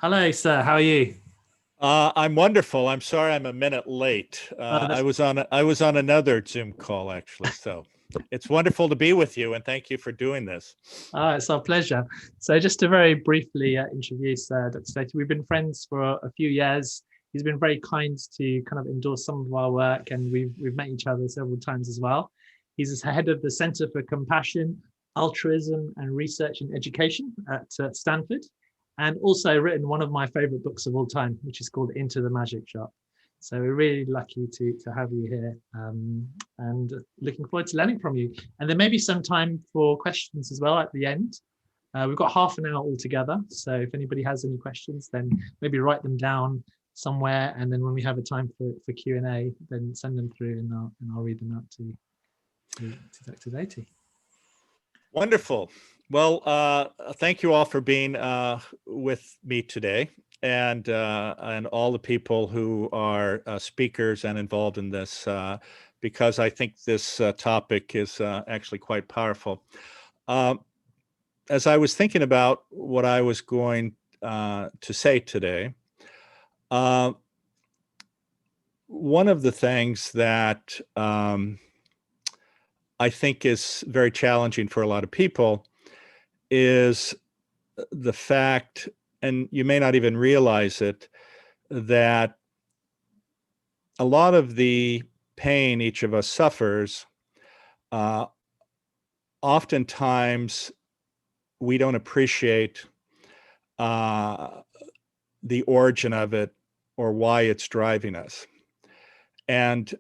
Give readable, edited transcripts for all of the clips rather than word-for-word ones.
Hello, sir. How are you? I'm wonderful. I'm sorry I'm a minute late. I That's was on another Zoom call actually. So it's wonderful to be with you, and thank you for doing this. it's our pleasure. So, just to very briefly introduce Dr. Doty, we've been friends for a few years. He's been very kind to kind of endorse some of our work, and we've met each other several times as well. He's head of the Center for Compassion, Altruism, and Research in Education at Stanford, and also written one of my favorite books of all time, which is called Into the Magic Shop. So we're really lucky to have you here, and looking forward to learning from you. And there may be some time for questions as well at the end. We've got half an hour altogether. So if anybody has any questions, then maybe write them down somewhere. And then when we have a time for Q&A, then send them through and I'll read them out to Dr. Doty. Wonderful. Well, thank you all for being with me today, and all the people who are speakers and involved in this, because I think this topic is actually quite powerful. As I was thinking about what I was going to say today, one of the things that I think is very challenging for a lot of people is the fact, and you may not even realize it, that a lot of the pain each of us suffers, oftentimes we don't appreciate the origin of it or why it's driving us. And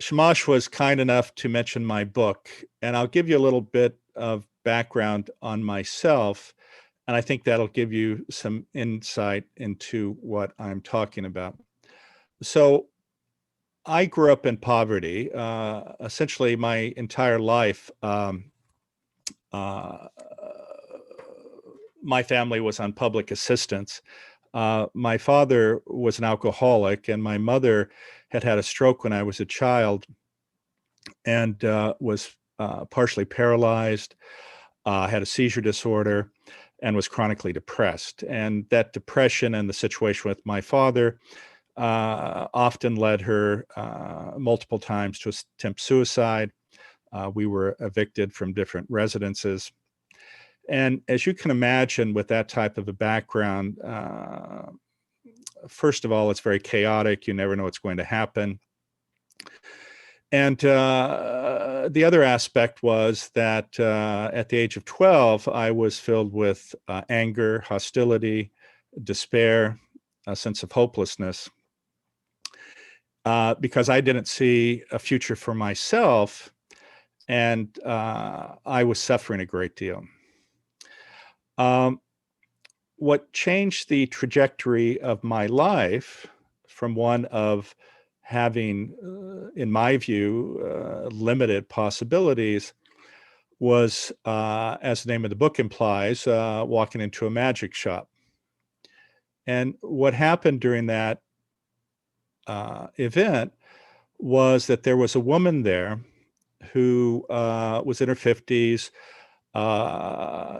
Shamash was kind enough to mention my book, and I'll give you a little bit of background on myself, and I think that'll give you some insight into what I'm talking about. So I grew up in poverty, essentially my entire life. My family was on public assistance. My father was an alcoholic, and my mother had had a stroke when I was a child and was partially paralyzed, had a seizure disorder, and was chronically depressed. And that depression and the situation with my father often led her multiple times to attempt suicide. We were evicted from different residences. And as you can imagine, with that type of a background, first of all, it's very chaotic. You never know what's going to happen. And the other aspect was that at the age of 12, I was filled with anger, hostility, despair, a sense of hopelessness, because I didn't see a future for myself, and I was suffering a great deal. What changed the trajectory of my life from one of having, in my view, limited possibilities was, as the name of the book implies, walking into a magic shop. And what happened during that event was that there was a woman there who was in her 50s.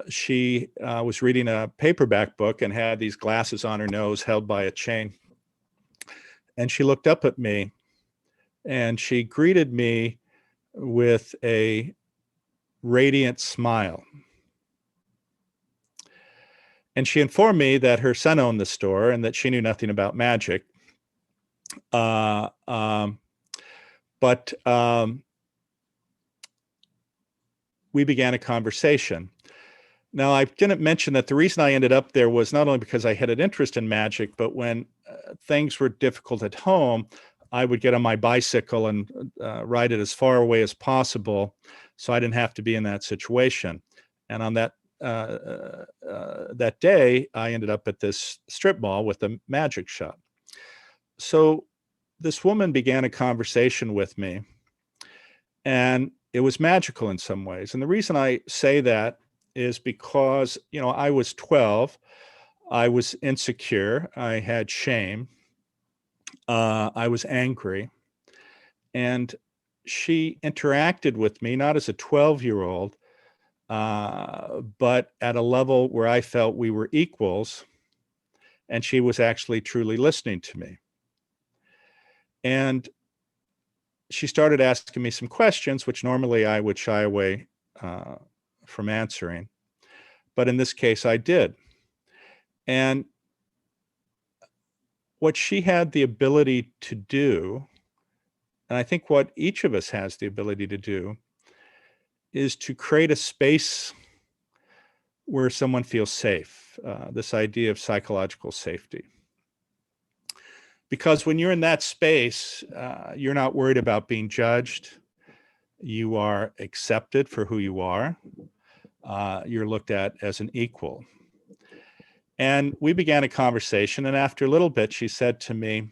She was reading a paperback book and had these glasses on her nose held by a chain. And she looked up at me and she greeted me with a radiant smile. And she informed me that her son owned the store and that she knew nothing about magic. But we began a conversation. Now, I didn't mention that the reason I ended up there was not only because I had an interest in magic, but when things were difficult at home, I would get on my bicycle and ride it as far away as possible so I didn't have to be in that situation. And on that day, I ended up at this strip mall with a magic shop. So this woman began a conversation with me, and it was magical in some ways. And the reason I say that is because, I was 12, I was insecure, I had shame, I was angry, and she interacted with me not as a 12-year-old, but at a level where I felt we were equals, and she was actually truly listening to me. And she started asking me some questions, which normally I would shy away from answering. But in this case, I did. And what she had the ability to do, and I think what each of us has the ability to do, is to create a space where someone feels safe, this idea of psychological safety. Because when you're in that space, you're not worried about being judged. You are accepted for who you are. You're looked at as an equal. And we began a conversation, and after a little bit, she said to me,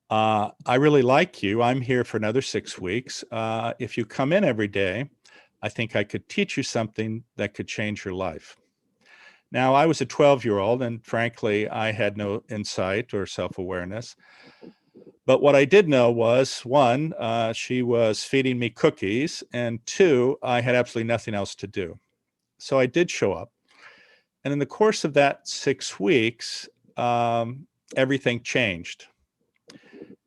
I really like you. I'm here for another 6 weeks. If you come in every day, I think I could teach you something that could change your life. Now, I was a 12-year-old, and frankly, I had no insight or self-awareness. But what I did know was, one, she was feeding me cookies, and two, I had absolutely nothing else to do. So I did show up. And in the course of that 6 weeks, everything changed.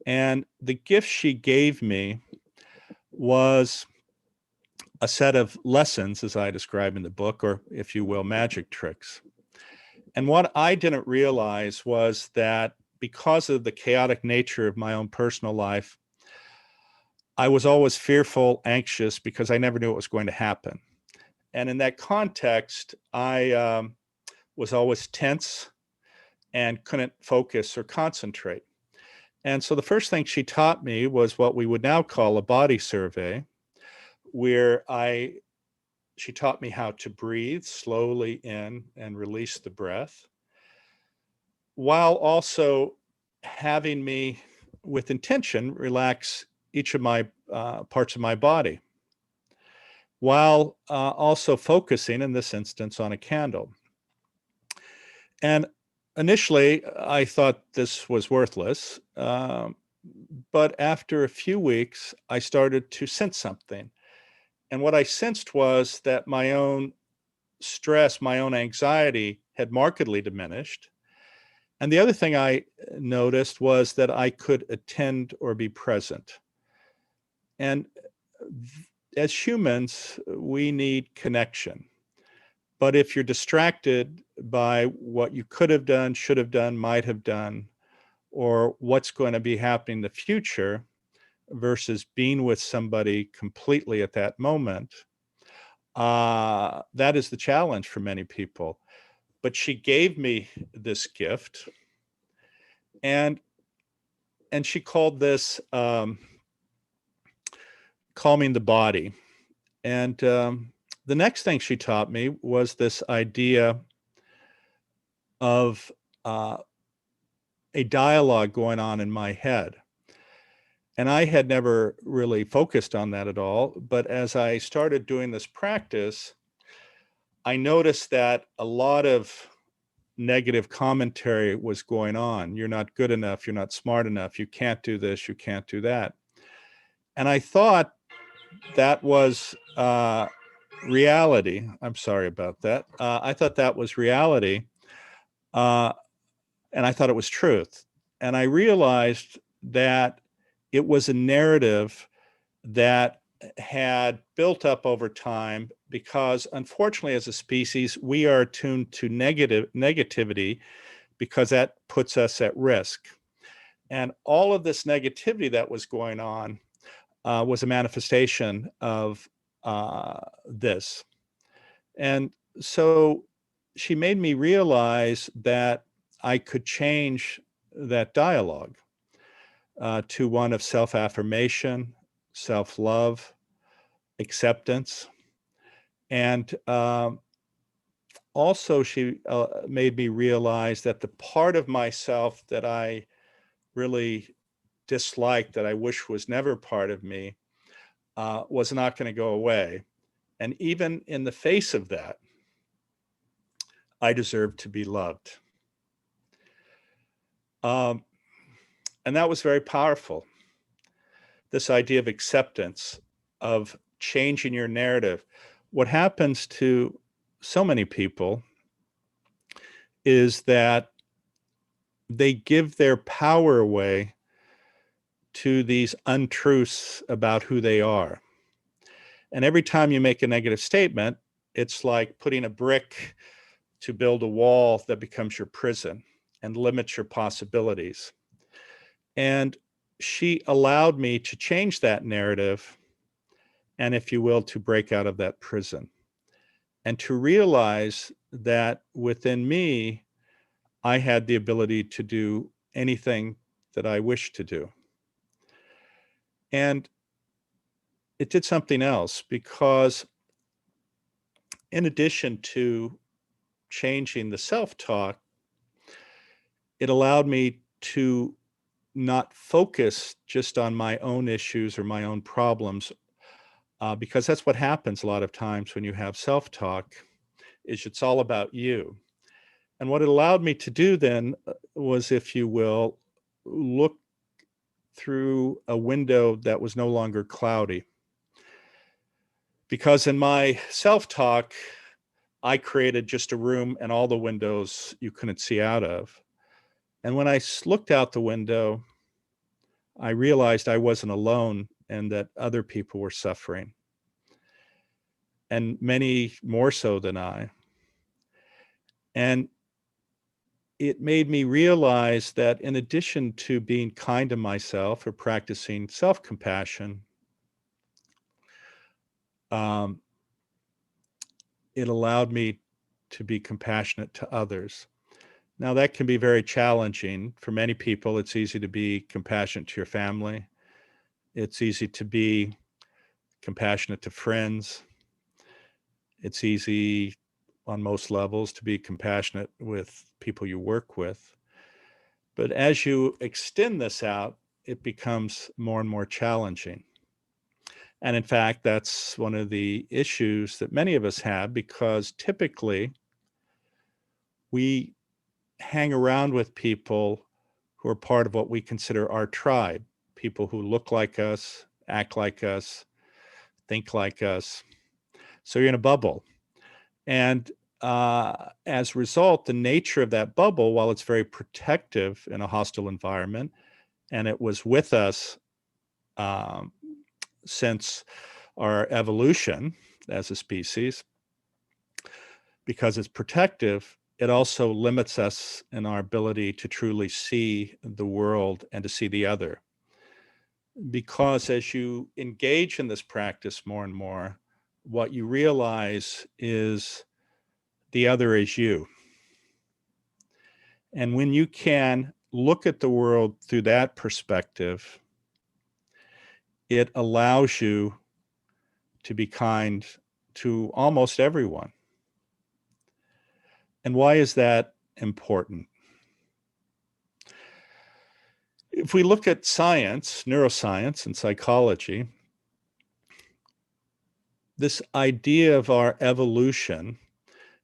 And the gift she gave me was a set of lessons, as I describe in the book, or if you will, magic tricks. And what I didn't realize was that because of the chaotic nature of my own personal life, I was always fearful, anxious, because I never knew what was going to happen. And in that context, I was always tense and couldn't focus or concentrate. And so the first thing she taught me was what we would now call a body survey, where she taught me how to breathe slowly in and release the breath, while also having me, with intention, relax each of my parts of my body, while also focusing, in this instance, on a candle. And initially, I thought this was worthless, but after a few weeks, I started to sense something. And what I sensed was that my own stress, my own anxiety had markedly diminished. And the other thing I noticed was that I could attend or be present. And as humans, we need connection. But if you're distracted by what you could have done, should have done, might have done, or what's going to be happening in the future versus being with somebody completely at that moment, that is the challenge for many people. But she gave me this gift, and she called this calming the body. And the next thing she taught me was this idea of a dialogue going on in my head. And I had never really focused on that at all. But as I started doing this practice, I noticed that a lot of negative commentary was going on. You're not good enough. You're not smart enough. You can't do this. You can't do that. And I thought that was reality. I'm sorry about that. I thought that was reality. And I thought it was truth. And I realized that it was a narrative that had built up over time because, unfortunately, as a species, we are attuned to negativity because that puts us at risk. And all of this negativity that was going on was a manifestation of this. And so she made me realize that I could change that dialogue to one of self-affirmation, self-love, acceptance. And also she made me realize that the part of myself that I really disliked, that I wish was never part of me, was not going to go away. And even in the face of that, I deserved to be loved. And that was very powerful. This idea of acceptance, of changing your narrative, what happens to so many people is that they give their power away to these untruths about who they are. And every time you make a negative statement, it's like putting a brick to build a wall that becomes your prison and limits your possibilities. And she allowed me to change that narrative and, if you will, to break out of that prison and to realize that within me, I had the ability to do anything that I wished to do. And it did something else, because in addition to changing the self-talk, it allowed me to not focus just on my own issues or my own problems, because that's what happens a lot of times when you have self-talk, is it's all about you. And what it allowed me to do then was, if you will, look through a window that was no longer cloudy. Because in my self-talk, I created just a room and all the windows you couldn't see out of. And when I looked out the window, I realized I wasn't alone and that other people were suffering, and many more so than I. And it made me realize that in addition to being kind to myself or practicing self-compassion, it allowed me to be compassionate to others. Now, that can be very challenging. For many people, it's easy to be compassionate to your family. It's easy to be compassionate to friends. It's easy on most levels to be compassionate with people you work with. But as you extend this out, it becomes more and more challenging. And in fact, that's one of the issues that many of us have, because typically we hang around with people who are part of what we consider our tribe, people who look like us, act like us, think like us. So you're in a bubble. And as a result, the nature of that bubble, while it's very protective in a hostile environment, and it was with us since our evolution as a species, because it's protective, it also limits us in our ability to truly see the world and to see the other. Because as you engage in this practice more and more, what you realize is the other is you. And when you can look at the world through that perspective, it allows you to be kind to almost everyone. And why is that important? If we look at science, neuroscience and psychology, this idea of our evolution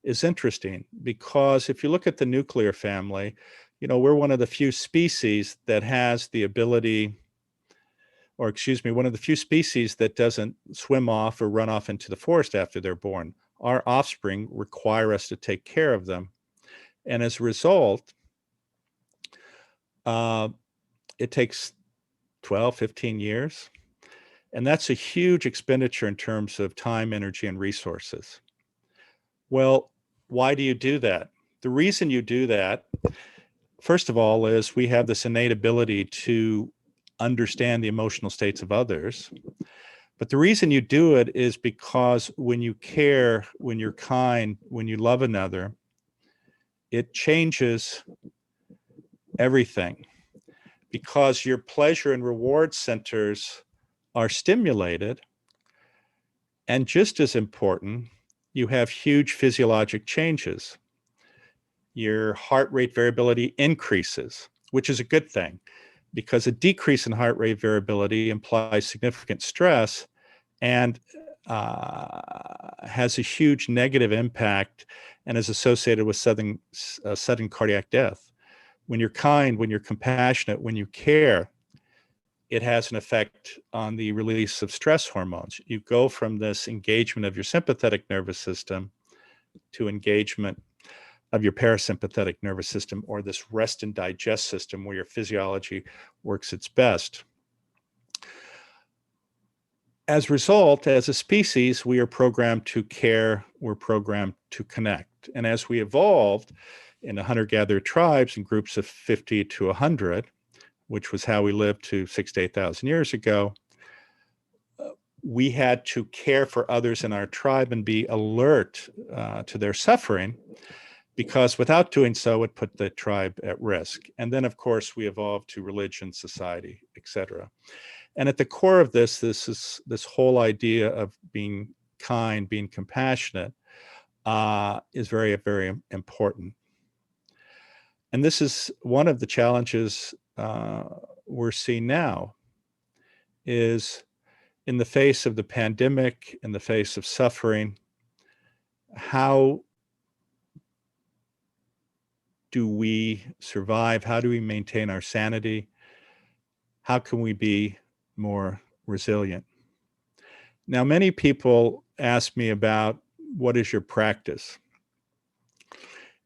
is interesting, because if you look at the nuclear family, we're one of the few species that has the ability, or excuse me, one of the few species that doesn't swim off or run off into the forest after they're born. Our offspring require us to take care of them. And as a result, it takes 12, 15 years. And that's a huge expenditure in terms of time, energy, and resources. Well, why do you do that? The reason you do that, first of all, is we have this innate ability to understand the emotional states of others. But the reason you do it is because when you care, when you're kind, when you love another, it changes everything, because your pleasure and reward centers are stimulated. And just as important, you have huge physiologic changes. Your heart rate variability increases, which is a good thing, because a decrease in heart rate variability implies significant stress and has a huge negative impact and is associated with sudden cardiac death. When you're kind, when you're compassionate, when you care, it has an effect on the release of stress hormones. You go from this engagement of your sympathetic nervous system to engagement of your parasympathetic nervous system, or this rest and digest system where your physiology works its best. As a result, as a species, we are programmed to care, we're programmed to connect. And as we evolved in hunter-gatherer tribes in groups of 50 to 100, which was how we lived to 6,000 to 8,000 years ago, we had to care for others in our tribe and be alert to their suffering, because without doing so, it put the tribe at risk. And then, of course, we evolved to religion, society, etc. And at the core of this is this whole idea of being kind, being compassionate, is very, very important. And this is one of the challenges we're seeing now, is in the face of the pandemic, in the face of suffering, how do we survive? How do we maintain our sanity? How can we be more resilient? Now, many people ask me about, what is your practice?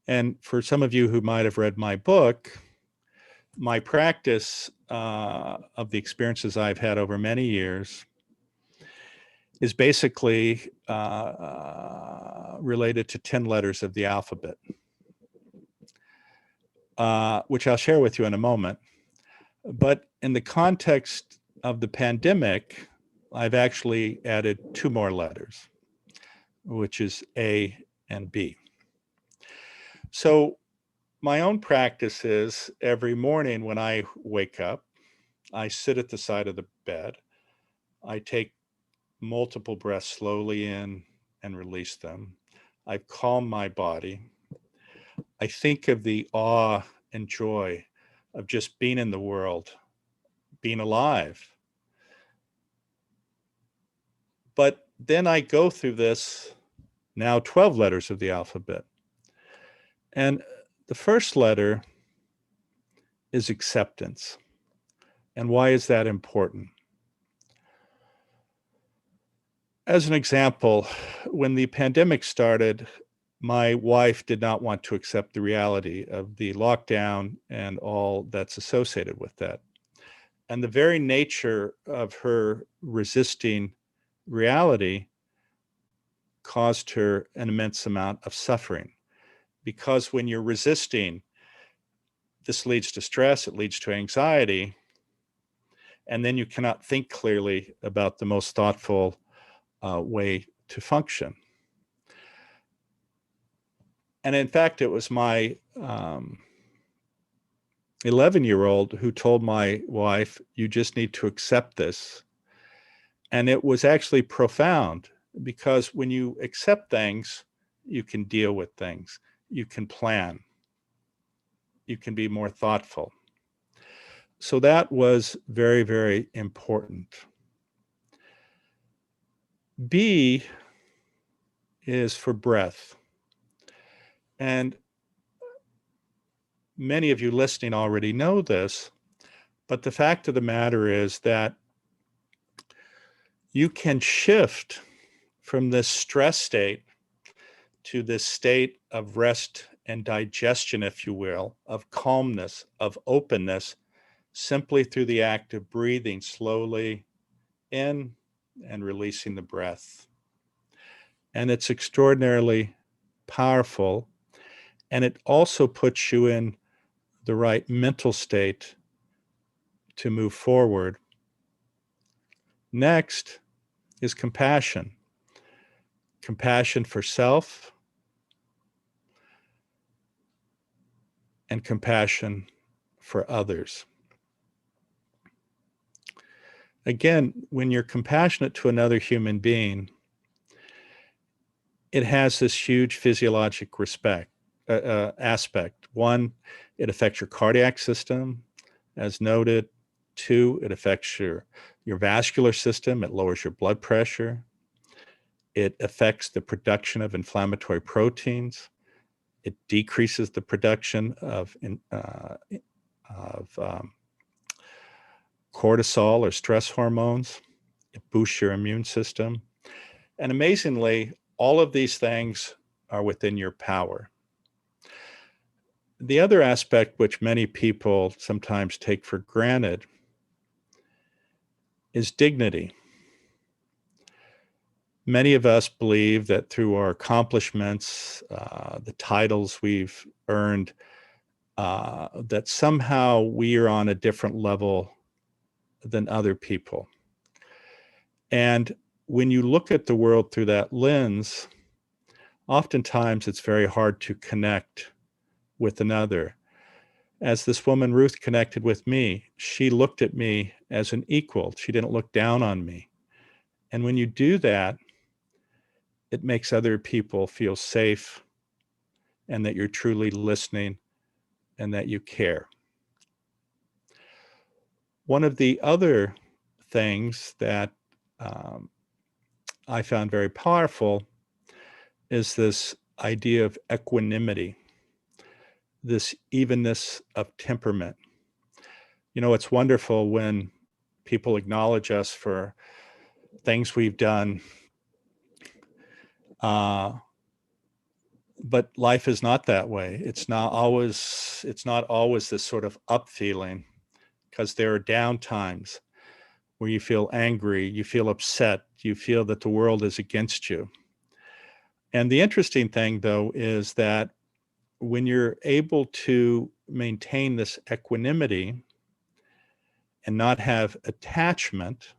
And for some of you who might have read my book, my practice of the experiences I've had over many years is basically related to 10 letters of the alphabet, which I'll share with you in a moment. But in the context of the pandemic, I've actually added 2 more letters, which is A and B. So my own practice is, every morning when I wake up, I sit at the side of the bed. I take multiple breaths slowly in and release them. I calm my body. I think of the awe and joy of just being in the world, being alive. But then I go through this, now 12 letters of the alphabet. And the first letter is acceptance. And why is that important? As an example, when the pandemic started, my wife did not want to accept the reality of the lockdown and all that's associated with that. And the very nature of her resisting reality caused her an immense amount of suffering. Because when you're resisting, this leads to stress, it leads to anxiety, and then you cannot think clearly about the most thoughtful way to function. And in fact, it was my 11-year-old who told my wife, you just need to accept this. And it was actually profound, because when you accept things, you can deal with things, you can plan, you can be more thoughtful. So that was very, very important. B is for breath. And many of you listening already know this, but the fact of the matter is that you can shift from this stress state to this state of rest and digestion, if you will, of calmness, of openness, simply through the act of breathing slowly in and releasing the breath. And it's extraordinarily powerful. And it also puts you in the right mental state to move forward. Next is compassion. Compassion for self and compassion for others. Again, when you're compassionate to another human being, it has this huge physiologic aspect. One, it affects your cardiac system, as noted. 2, it affects your vascular system. It lowers your blood pressure. It affects the production of inflammatory proteins. It decreases the production of cortisol or stress hormones. It boosts your immune system. And amazingly, all of these things are within your power. The other aspect, which many people sometimes take for granted, is dignity. Many of us believe that through our accomplishments, the titles we've earned, that somehow we are on a different level than other people. And when you look at the world through that lens, oftentimes it's very hard to connect with another. As this woman, Ruth, connected with me, she looked at me as an equal. She didn't look down on me. And when you do that, it makes other people feel safe and that you're truly listening and that you care. One of the other things that I found very powerful is this idea of equanimity, this evenness of temperament. You know, it's wonderful when people acknowledge us for things we've done, but life is not that way. It's not always this sort of up feeling, because there are down times where you feel angry, you feel upset, you feel that the world is against you. And the interesting thing, though, is that when you're able to maintain this equanimity and not have attachment,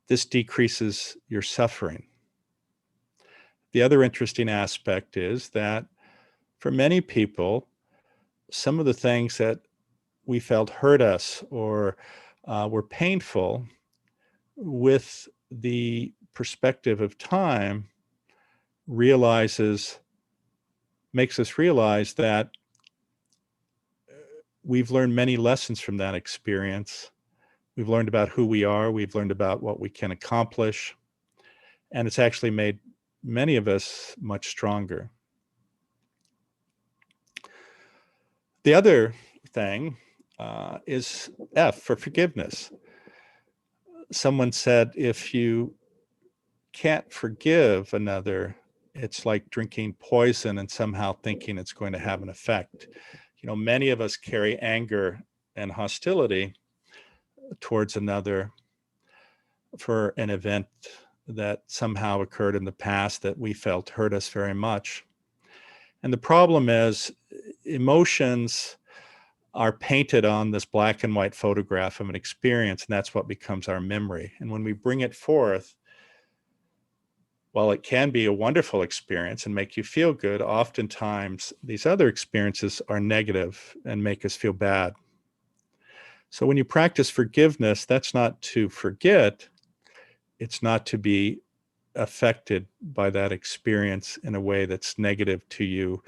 this decreases your suffering. The other interesting aspect is that for many people, some of the things that we felt hurt us or were painful, with the perspective of time, makes us realize that we've learned many lessons from that experience. We've learned about who we are. We've learned about what we can accomplish. And it's actually made many of us much stronger. The other thing is F, for forgiveness. Someone said, if you can't forgive another, it's like drinking poison and somehow thinking it's going to have an effect. You know, many of us carry anger and hostility towards another for an event that somehow occurred in the past that we felt hurt us very much. And the problem is, emotions are painted on this black and white photograph of an experience, and that's what becomes our memory. And when we bring it forth, while it can be a wonderful experience and make you feel good, oftentimes these other experiences are negative and make us feel bad. So when you practice forgiveness, that's not to forget, it's not to be affected by that experience in a way that's negative to you.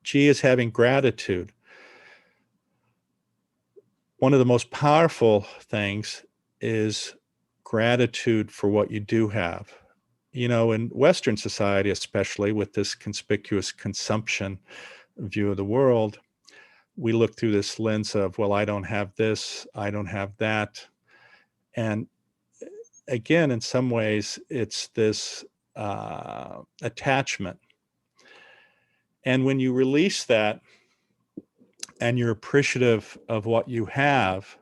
G is having gratitude. One of the most powerful things is gratitude for what you do have. You know, in Western society, especially with this conspicuous consumption view of the world, we look through this lens of, well, I don't have this, I don't have that. And again, in some ways, it's this attachment. And when you release that and you're appreciative of what you have,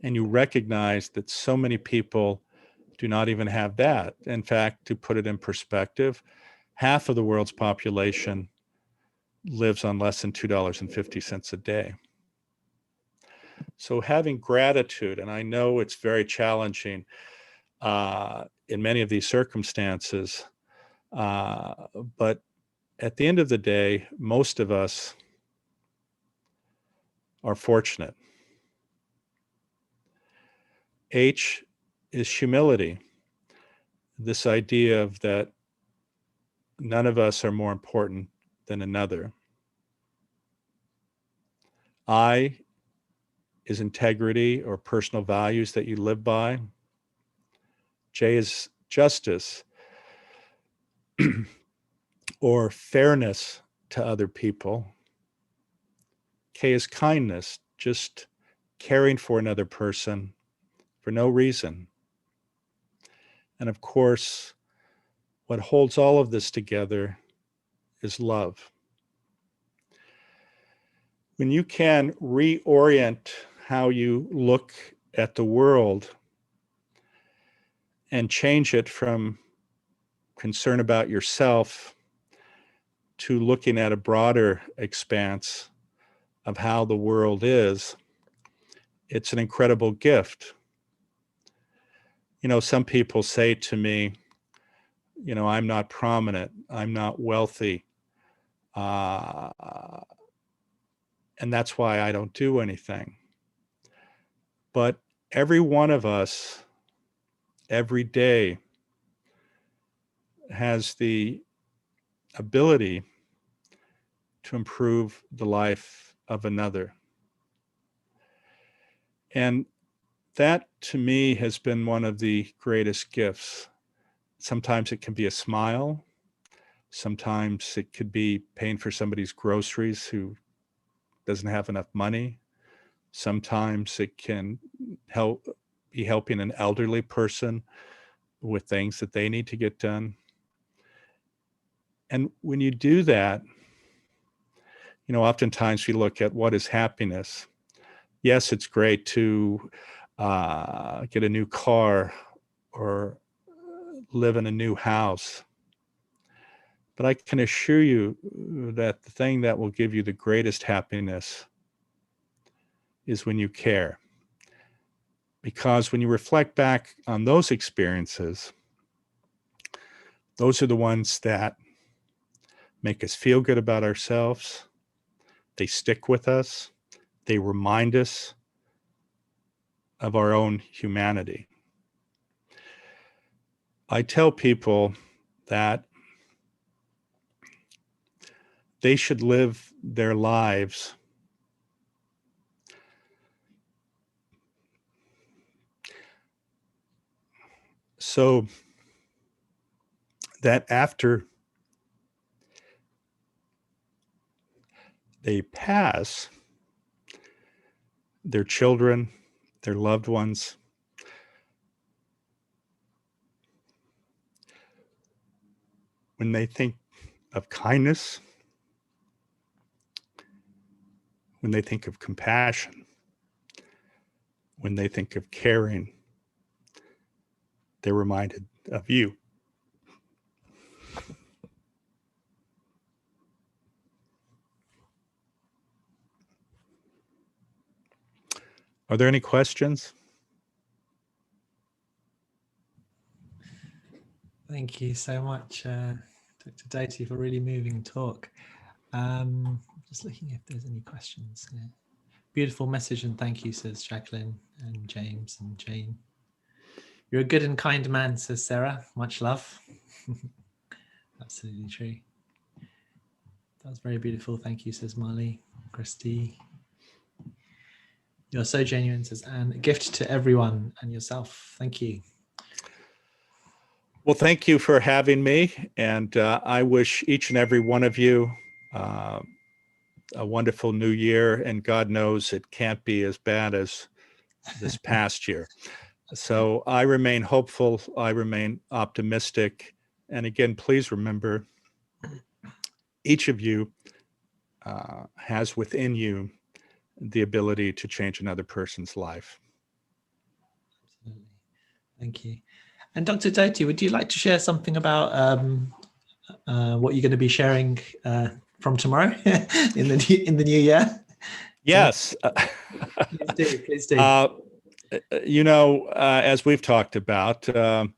and you recognize that so many people do not even have that. In fact, to put it in perspective, half of the world's population lives on less than $2.50 a day. So having gratitude, and I know it's very challenging in many of these circumstances, but at the end of the day, most of us are fortunate. H is humility. This idea of that none of us are more important than another. I is integrity or personal values that you live by. J is justice or fairness to other people. K is kindness, just caring for another person for no reason. And of course, what holds all of this together is love. When you can reorient how you look at the world and change it from concern about yourself to looking at a broader expanse of how the world is, it's an incredible gift. You know, some people say to me, you know, I'm not prominent, I'm not wealthy, and that's why I don't do anything. But every one of us, every day, has the ability to improve the life of another. And that, to me, has been one of the greatest gifts. Sometimes it can be a smile. Sometimes it could be paying for somebody's groceries who doesn't have enough money. Sometimes it can be helping an elderly person with things that they need to get done. And when you do that, you know, oftentimes we look at what is happiness. Yes, it's great to get a new car or live in a new house. But I can assure you that the thing that will give you the greatest happiness is when you care. Because when you reflect back on those experiences, those are the ones that make us feel good about ourselves. They stick with us. They remind us of our own humanity. I tell people that they should live their lives so that after they pass, their children, their loved ones, when they think of kindness, when they think of compassion, when they think of caring, they're reminded of you. Are there any questions? Thank you so much, Dr. Doty, for a really moving talk. Just looking if there's any questions. Yeah. Beautiful message and thank you, says Jacqueline and James and Jane. You're a good and kind man, says Sarah. Much love. Absolutely true. That was very beautiful. Thank you, says Molly. Christy. You're so genuine, says Anne. A gift to everyone and yourself. Thank you. Well, thank you for having me. And I wish each and every one of you a wonderful new year. And God knows it can't be as bad as this past year. So I remain hopeful. I remain optimistic. And again, please remember, each of you has within you the ability to change another person's life. Absolutely. Thank you. And Dr. Doty, would you like to share something about what you're going to be sharing from tomorrow in the new year? Yes. Please do. You know, as we've talked about, there's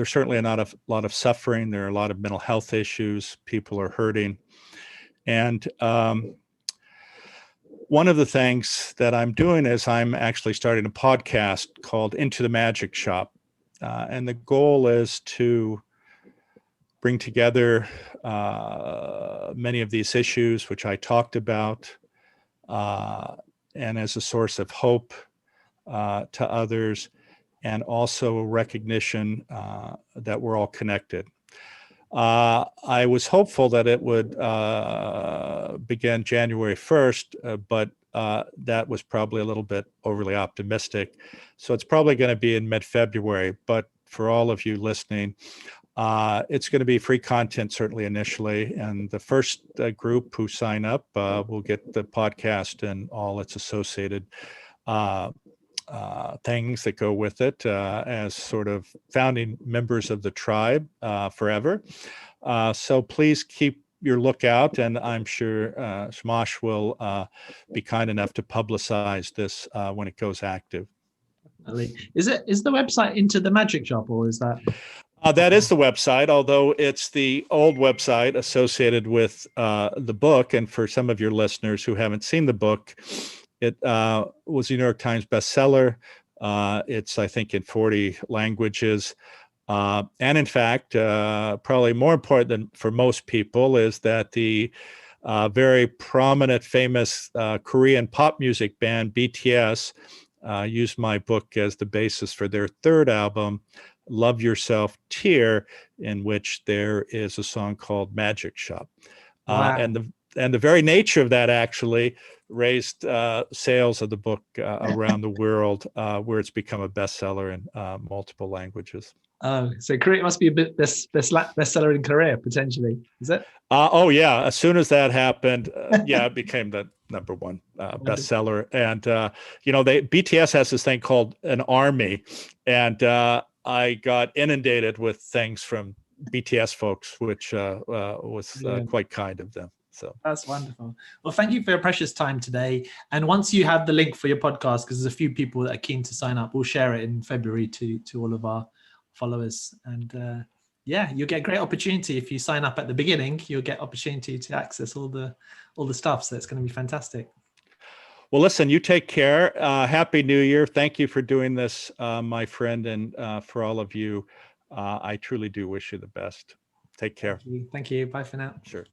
certainly a lot of suffering. There are a lot of mental health issues. People are hurting. And one of the things that I'm doing is I'm actually starting a podcast called Into the Magic Shop. And the goal is to bring together many of these issues, which I talked about, and as a source of hope to others, and also a recognition that we're all connected. I was hopeful that it would begin January 1st, but that was probably a little bit overly optimistic. So it's probably going to be in mid-February. But for all of you listening, it's going to be free content, certainly initially. And the first group who sign up will get the podcast and all its associated things that go with it as sort of founding members of the tribe forever. So please keep your lookout, and I'm sure Shamash will be kind enough to publicize this when it goes active. Is the website Into the Magic Shop, or is that? That is the website, although it's the old website associated with the book. And for some of your listeners who haven't seen the book, it was a New York Times bestseller. It's, I think, in 40 languages. And in fact, probably more important than for most people is that the very prominent, famous Korean pop music band BTS used my book as the basis for their third album, Love Yourself Tear, in which there is a song called Magic Shop. Wow. And the very nature of that actually raised sales of the book around the world, where it's become a bestseller in multiple languages. Oh, so Korea must be a bit bestseller in Korea, potentially, is it? Oh yeah, as soon as that happened, it became the number one bestseller. And BTS has this thing called an army, and I got inundated with things from BTS folks, which was quite kind of them. So that's wonderful. Well, thank you for your precious time today. And once you have the link for your podcast, because there's a few people that are keen to sign up, we'll share it in February to all of our followers. And you'll get a great opportunity if you sign up at the beginning. You'll get opportunity to access all the stuff. So it's going to be fantastic. Well, listen, you take care. Happy New Year. Thank you for doing this, my friend, and for all of you, I truly do wish you the best. Take care. Thank you. Bye for now. Sure.